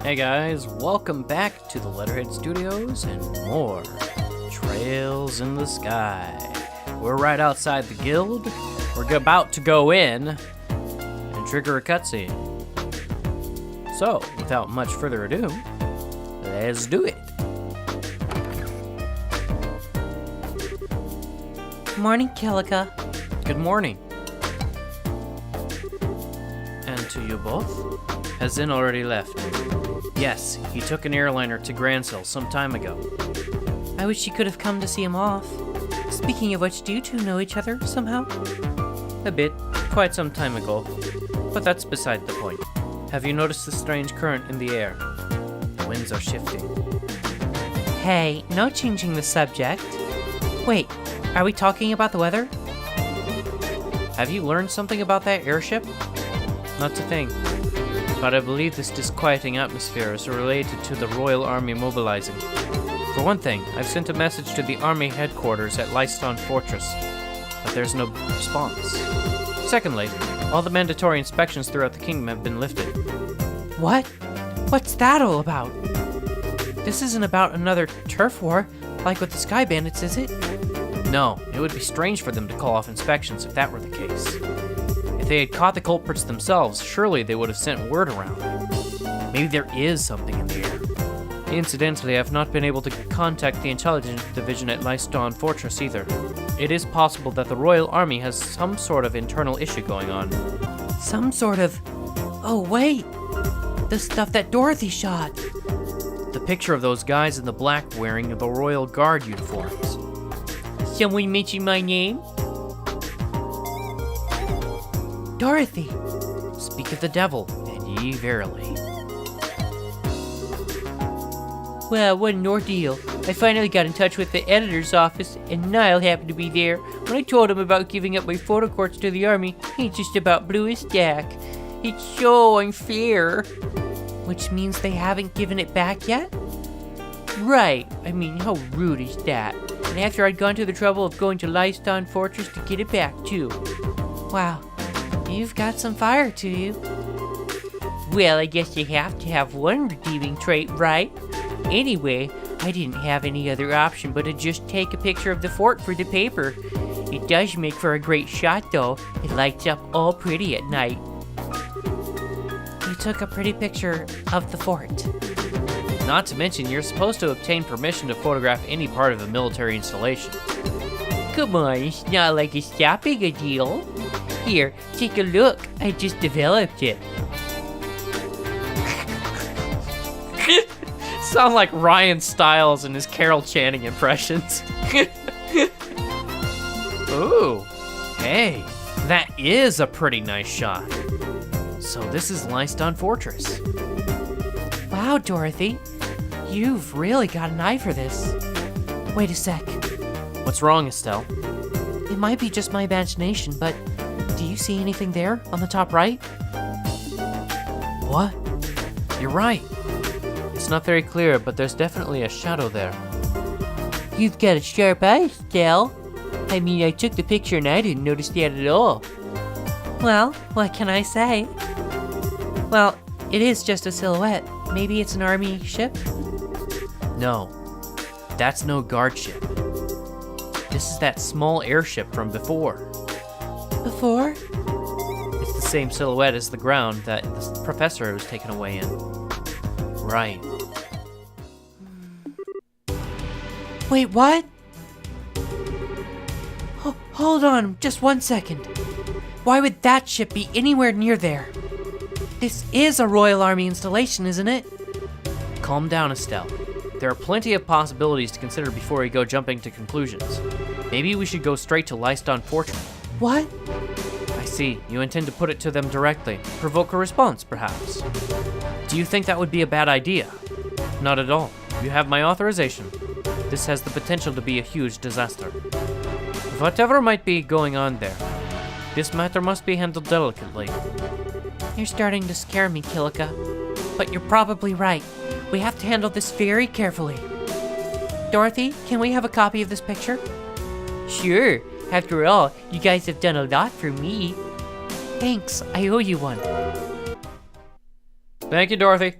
Hey guys, welcome back to the Letterhead Studios and more Trails in the Sky. We're right outside the guild. We're about to go in and trigger a cutscene. So, without much further ado, let's do it. Morning, Kilika. Good morning. And to you both? Has Zin already left? Yes, he took an airliner to Gransel some time ago. I wish you could have come to see him off. Speaking of which, do you two know each other somehow? A bit, quite some time ago. But that's beside the point. Have you noticed the strange current in the air? The winds are shifting. Hey, no changing the subject. Wait, are we talking about the weather? Have you learned something about that airship? Not a thing. But I believe this disquieting atmosphere is related to the Royal Army mobilizing. For one thing, I've sent a message to the Army headquarters at Leison Fortress, but there's no response. Secondly, all the mandatory inspections throughout the kingdom have been lifted. What? What's that all about? This isn't about another turf war, like with the Sky Bandits, is it? No, it would be strange for them to call off inspections if that were the case. If they had caught the culprits themselves, surely they would have sent word around. Maybe there is something in the air. Incidentally, I've not been able to contact the intelligence division at Leison Fortress either. It is possible that the Royal Army has some sort of internal issue going on. Some sort of... Oh, wait! The stuff that Dorothy shot! The picture of those guys in the black wearing the Royal Guard uniforms. Someone mention my name? Dorothy! Speak of the devil, and ye verily. Well, what an ordeal. I finally got in touch with the editor's office, and Niall happened to be there. When I told him about giving up my photo courts to the army, he just about blew his stack. It's so unfair. Which means they haven't given it back yet? Right. I mean, how rude is that? And after I'd gone to the trouble of going to Leison Fortress to get it back, too. Wow. You've got some fire to you. Well, I guess you have to have one redeeming trait, right? Anyway, I didn't have any other option but to just take a picture of the fort for the paper. It does make for a great shot, though. It lights up all pretty at night. You took a pretty picture of the fort. Not to mention, you're supposed to obtain permission to photograph any part of a military installation. Come on, it's not like it's that big a deal. Here, take a look. I just developed it. Sound like Ryan Stiles and his Carol Channing impressions. Ooh, hey, that is a pretty nice shot. So this is Leison Fortress. Wow, Dorothy. You've really got an eye for this. Wait a sec. What's wrong, Estelle? It might be just my imagination, but do you see anything there on the top right? What? You're right. It's not very clear, but there's definitely a shadow there. You've got a sharp eye, Estelle. I mean, I took the picture and I didn't notice that at all. Well, what can I say? Well, it is just a silhouette. Maybe it's an army ship? No, that's no guard ship. This is that small airship from before. Before? It's the same silhouette as the ground that the professor was taken away in. Right. Wait, what? Hold on, just 1 second. Why would that ship be anywhere near there? This is a Royal Army installation, isn't it? Calm down, Estelle. There are plenty of possibilities to consider before we go jumping to conclusions. Maybe we should go straight to Leison Fortress. What? I see. You intend to put it to them directly. Provoke a response, perhaps. Do you think that would be a bad idea? Not at all. You have my authorization. This has the potential to be a huge disaster. Whatever might be going on there, this matter must be handled delicately. You're starting to scare me, Kilika. But you're probably right. We have to handle this very carefully. Dorothy, can we have a copy of this picture? Sure. After all, you guys have done a lot for me. Thanks, I owe you one. Thank you, Dorothy.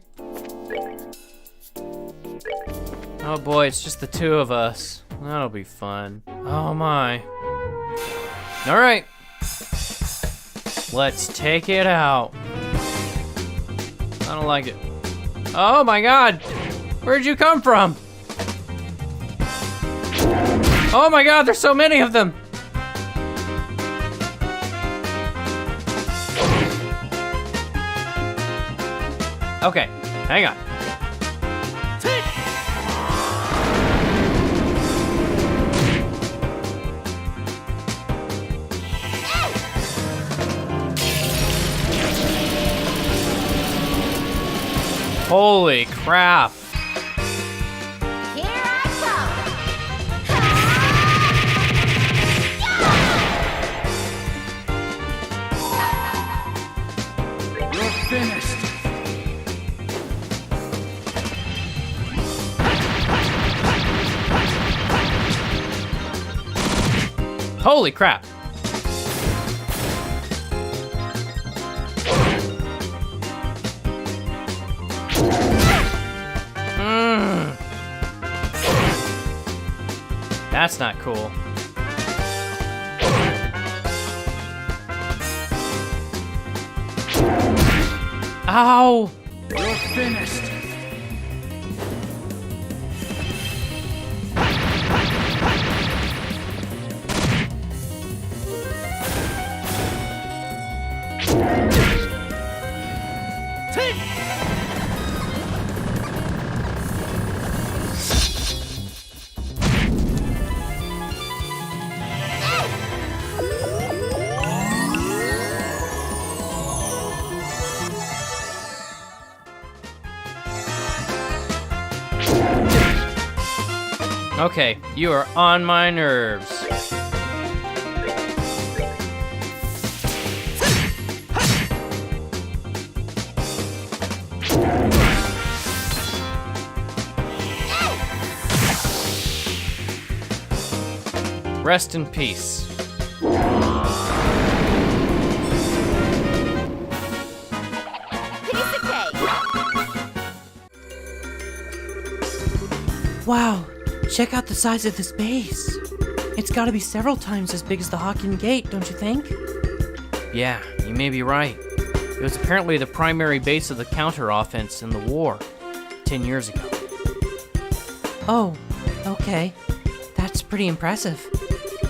Oh boy, it's just the two of us. That'll be fun. Oh my. All right. Let's take it out. I don't like it. Oh my God. Where'd you come from? Oh my God, there's so many of them. Okay, hang on. Holy crap. Here I come! You're finished. Holy crap. That's not cool. Ow! You're finished. Okay, you are on my nerves. Rest in peace. Piece of cake! Wow, check out the size of this base. It's gotta be several times as big as the Hawking Gate, don't you think? Yeah, you may be right. It was apparently the primary base of the counter-offense in the war 10 years ago. Oh, okay. That's pretty impressive.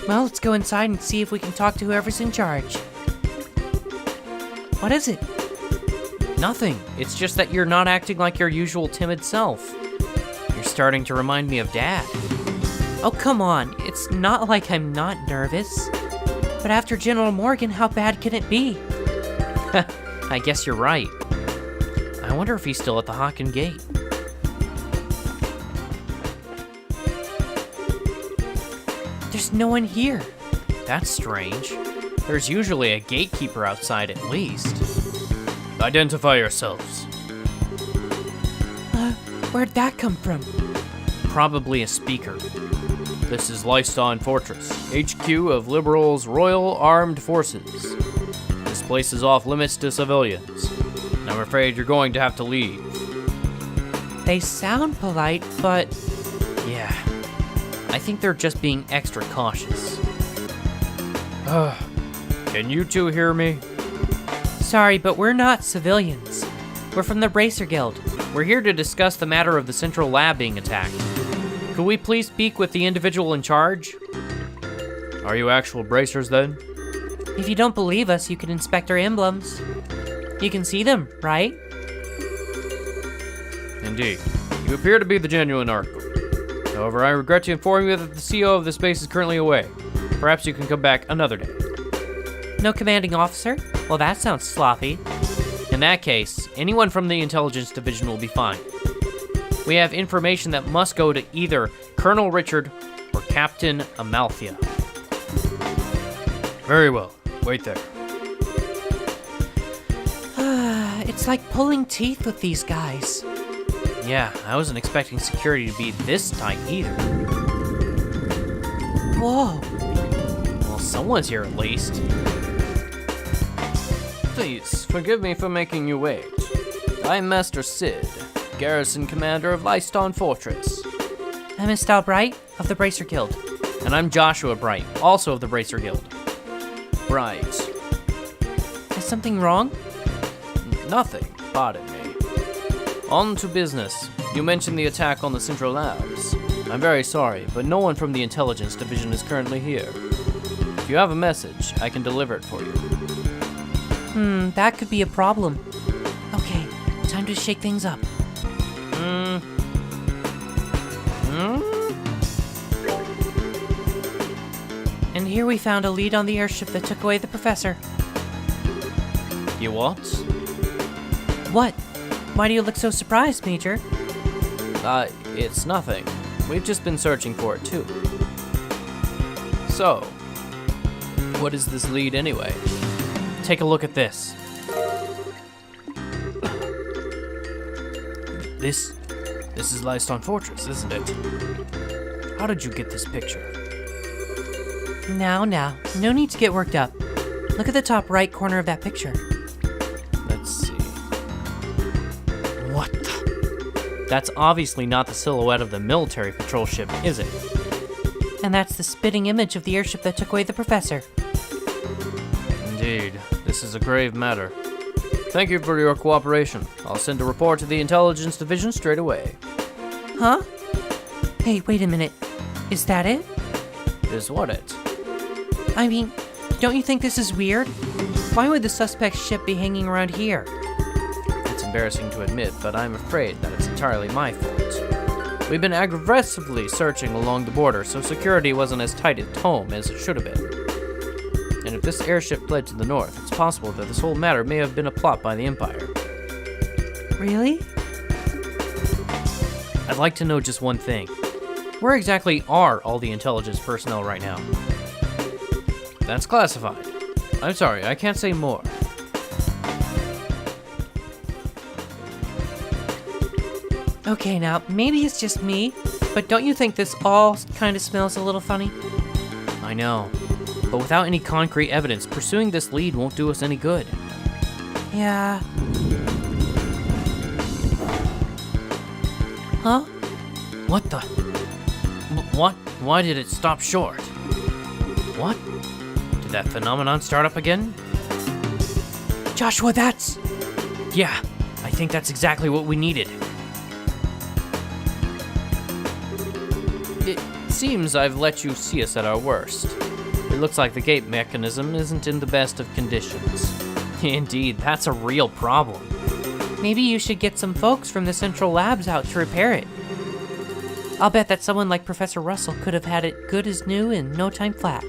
Well, let's go inside and see if we can talk to whoever's in charge. What is it? Nothing. It's just that you're not acting like your usual timid self. You're starting to remind me of Dad. Oh, come on. It's not like I'm not nervous. But after General Morgan, how bad can it be? I guess you're right. I wonder if he's still at the Hawking Gate. There's no one here. That's strange. There's usually a gatekeeper outside at least. Identify yourselves. Where'd that come from? Probably a speaker. This is Leison Fortress, HQ of Liberals' Royal Armed Forces. This place is off limits to civilians. And I'm afraid you're going to have to leave. They sound polite, but Yeah. I think they're just being extra cautious. Can you two hear me? sorry, but we're not civilians. We're from the Bracer Guild. We're here to discuss the matter of the central lab being attacked. Could we please speak with the individual in charge? Are you actual bracers then? If you don't believe us, you can inspect our emblems. You can see them, right? Indeed. You appear to be the genuine article. However, I regret to inform you that the CEO of this base is currently away. Perhaps you can come back another day. No commanding officer? Well, that sounds sloppy. In that case, anyone from the intelligence division will be fine. We have information that must go to either Colonel Richard or Captain Amalthea. Very well. Wait there. It's like pulling teeth with these guys. Yeah, I wasn't expecting security to be this tight either. Whoa. Well, someone's here at least. Please, forgive me for making you wait. I'm Master Sid, Garrison Commander of Leiston Fortress. I'm Estelle Bright of the Bracer Guild. And I'm Joshua Bright, also of the Bracer Guild. Bright. Is something wrong? Nothing, pardon me. On to business. You mentioned the attack on the Central Labs. I'm very sorry, but no one from the Intelligence Division is currently here. If you have a message, I can deliver it for you. That could be a problem. Okay, time to shake things up. And here we found a lead on the airship that took away the professor. You what? What? Why do you look so surprised, Major? It's nothing. We've just been searching for it too. So, what is this lead anyway? Take a look at this. This is Leison Fortress, isn't it? How did you get this picture? Now, no need to get worked up. Look at the top right corner of that picture. Let's see. What the? That's obviously not the silhouette of the military patrol ship, is it? And that's the spitting image of the airship that took away the professor. Indeed, this is a grave matter. Thank you for your cooperation. I'll send a report to the Intelligence Division straight away. Huh? Hey, wait a minute. Is that it? Is what it? I mean, don't you think this is weird? Why would the suspect's ship be hanging around here? It's embarrassing to admit, but I'm afraid that it's entirely my fault. We've been aggressively searching along the border, so security wasn't as tight at home as it should have been. And if this airship fled to the north, it's possible that this whole matter may have been a plot by the Empire. Really? I'd like to know just one thing. Where exactly are all the intelligence personnel right now? That's classified. I'm sorry, I can't say more. Okay, now, maybe it's just me, but don't you think this all kind of smells a little funny? I know, but without any concrete evidence, pursuing this lead won't do us any good. Yeah. Huh? What the? What? Why did it stop short? What? Did that phenomenon start up again? Joshua, that's... Yeah, I think that's exactly what we needed. It seems I've let you see us at our worst. It looks like the gate mechanism isn't in the best of conditions. Indeed, that's a real problem. Maybe you should get some folks from the Central Labs out to repair it. I'll bet that someone like Professor Russell could have had it good as new in no time flat.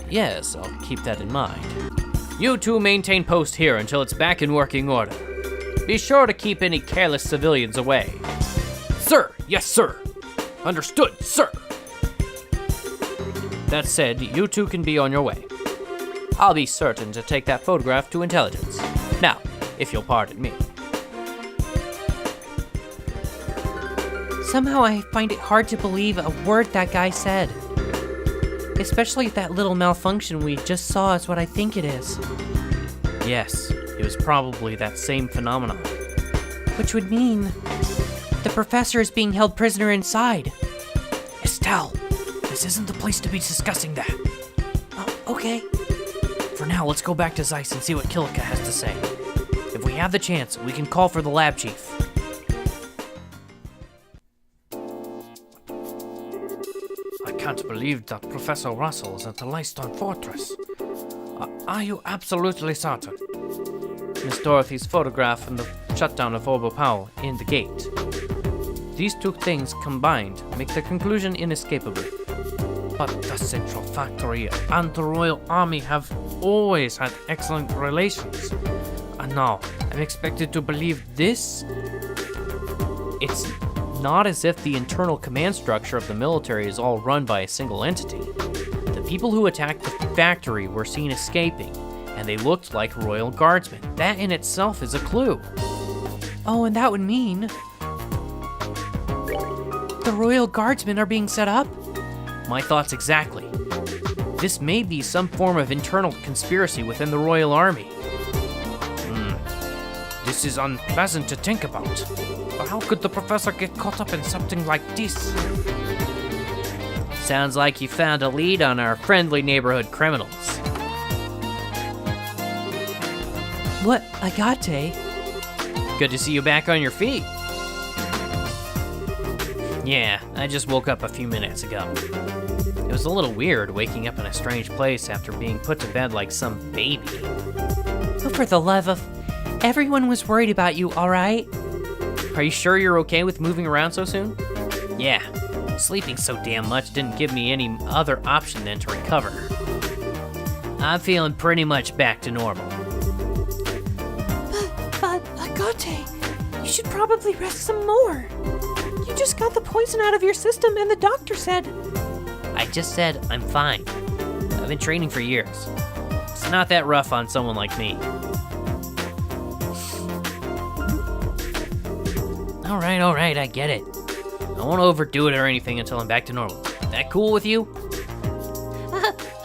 Yes, I'll keep that in mind. You two maintain post here until it's back in working order. Be sure to keep any careless civilians away. Sir! Yes, sir! Understood, sir! That said, you two can be on your way. I'll be certain to take that photograph to intelligence. Now, if you'll pardon me. Somehow I find it hard to believe a word that guy said. Especially if that little malfunction we just saw is what I think it is. Yes, it was probably that same phenomenon. Which would mean the professor is being held prisoner inside. Estelle, this isn't the place to be discussing that. Oh, okay. For now, let's go back to Zeiss and see what Kilika has to say. If we have the chance, we can call for the lab chief. I can't believe that Professor Russell is at the Leison Fortress. Are you absolutely certain? Miss Dorothy's photograph and the shutdown of Orbo Powell in the gate. These two things combined make the conclusion inescapable. But the Central Factory and the Royal Army have always had excellent relations. And now, I'm expected to believe this? It's not as if the internal command structure of the military is all run by a single entity. The people who attacked the factory were seen escaping, and they looked like Royal Guardsmen. That in itself is a clue. Oh, and that would mean the Royal Guardsmen are being set up? My thoughts exactly. This may be some form of internal conspiracy within the Royal Army. This is unpleasant to think about. But how could the professor get caught up in something like this? Sounds like you found a lead on our friendly neighborhood criminals. What, Agate? Good to see you back on your feet. Yeah, I just woke up a few minutes ago. It was a little weird waking up in a strange place after being put to bed like some baby. Oh, for the love of... Everyone was worried about you, alright? Are you sure you're okay with moving around so soon? Yeah, sleeping so damn much didn't give me any other option than to recover. I'm feeling pretty much back to normal. But, Agate, you should probably rest some more. You just got the poison out of your system and the doctor said... I just said I'm fine. I've been training for years. It's not that rough on someone like me. All right, I get it. I won't overdo it or anything until I'm back to normal. That cool with you?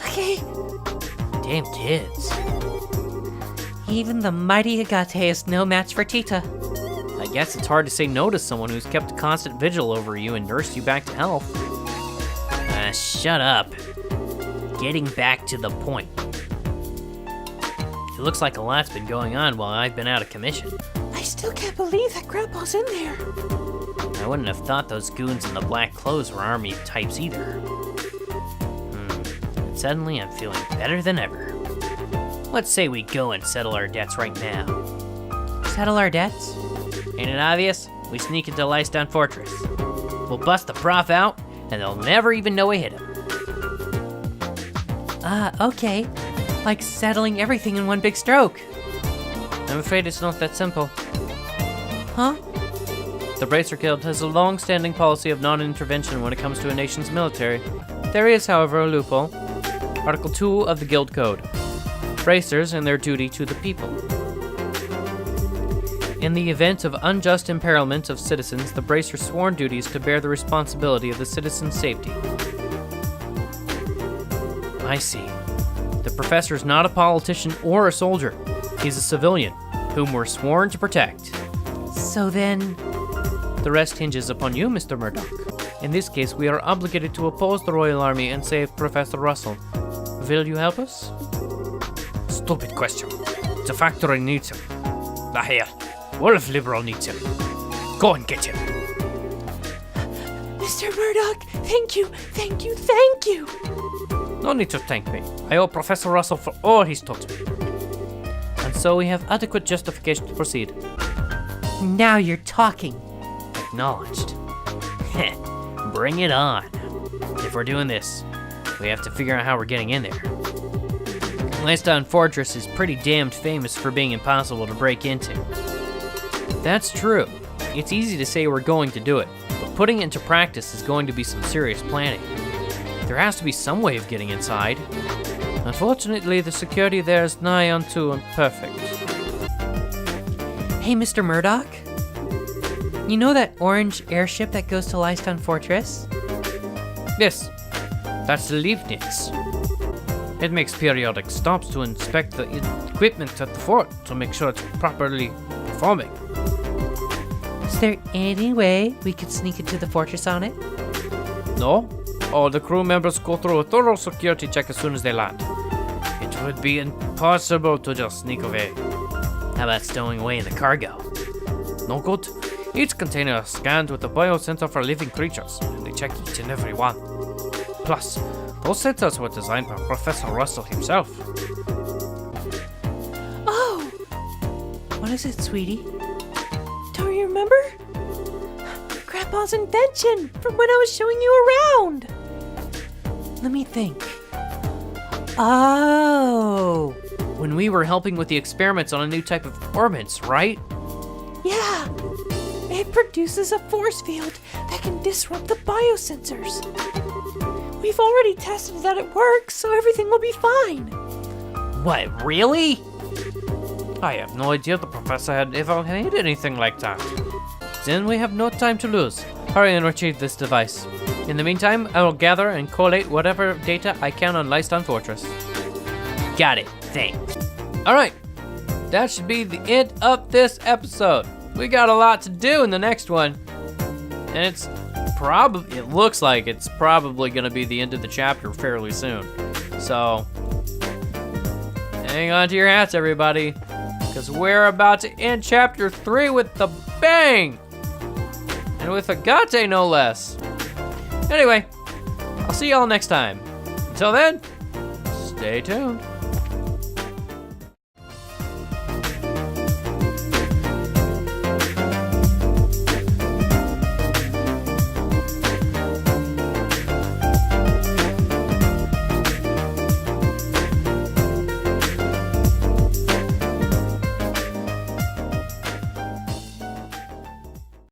Okay. Damn kids. Even the mighty Agate is no match for Tita. I guess it's hard to say no to someone who's kept a constant vigil over you and nursed you back to health. Shut up. Getting back to the point. It looks like a lot's been going on while I've been out of commission. I still can't believe that Grandpa's in there. I wouldn't have thought those goons in the black clothes were army types either. And suddenly I'm feeling better than ever. Let's say we go and settle our debts right now. Settle our debts? Ain't it obvious? We sneak into Leison Fortress. We'll bust the prof out, and they'll never even know we hit him. Okay. Like settling everything in one big stroke. I'm afraid it's not that simple. Huh? The Bracer Guild has a long-standing policy of non-intervention when it comes to a nation's military. There is, however, a loophole. Article 2 of the Guild Code. Bracers and their duty to the people. In the event of unjust imperilment of citizens, the Bracer's sworn duty is to bear the responsibility of the citizens' safety. I see. The professor is not a politician or a soldier. He's a civilian, whom we're sworn to protect. So then... The rest hinges upon you, Mr. Murdoch. In this case, we are obligated to oppose the Royal Army and save Professor Russell. Will you help us? Stupid question. The factory needs him. The hell. Wolf Liberal needs him. Go and get him. Mr. Murdoch, thank you. No need to thank me. I owe Professor Russell for all he's taught me. And so we have adequate justification to proceed. Now you're talking. Acknowledged. Bring it on. If we're doing this, we have to figure out how we're getting in there. Leison Fortress is pretty damned famous for being impossible to break into. That's true. It's easy to say we're going to do it, but putting it into practice is going to be some serious planning. There has to be some way of getting inside. Unfortunately, the security there is nigh unto imperfect. Hey, Mr. Murdoch? You know that orange airship that goes to Leison Fortress? Yes, that's the Leibniz. It makes periodic stops to inspect the equipment at the fort to make sure it's properly performing. Is there any way we could sneak into the fortress on it? No, all the crew members go through a thorough security check as soon as they land. It would be impossible to just sneak away. How about stowing away in the cargo? No good. Each container is scanned with a biosensor for living creatures, and they check each and every one. Plus, those sensors were designed by Professor Russell himself. Oh! What is it, sweetie? Don't you remember? Grandpa's invention from when I was showing you around! Let me think. Oh! When we were helping with the experiments on a new type of orbits, right? Yeah! It produces a force field that can disrupt the biosensors. We've already tested that it works, so everything will be fine. What, really? I have no idea the professor had ever made anything like that. Then we have no time to lose. Hurry and retrieve this device. In the meantime, I will gather and collate whatever data I can on Leison Fortress. Got it, thanks. Alright, that should be the end of this episode. We got a lot to do in the next one. And it looks like it's probably gonna be the end of the chapter fairly soon. So, hang on to your hats, everybody, because we're about to end chapter 3 with the bang! And with Agate, no less. Anyway, I'll see y'all next time. Until then, stay tuned.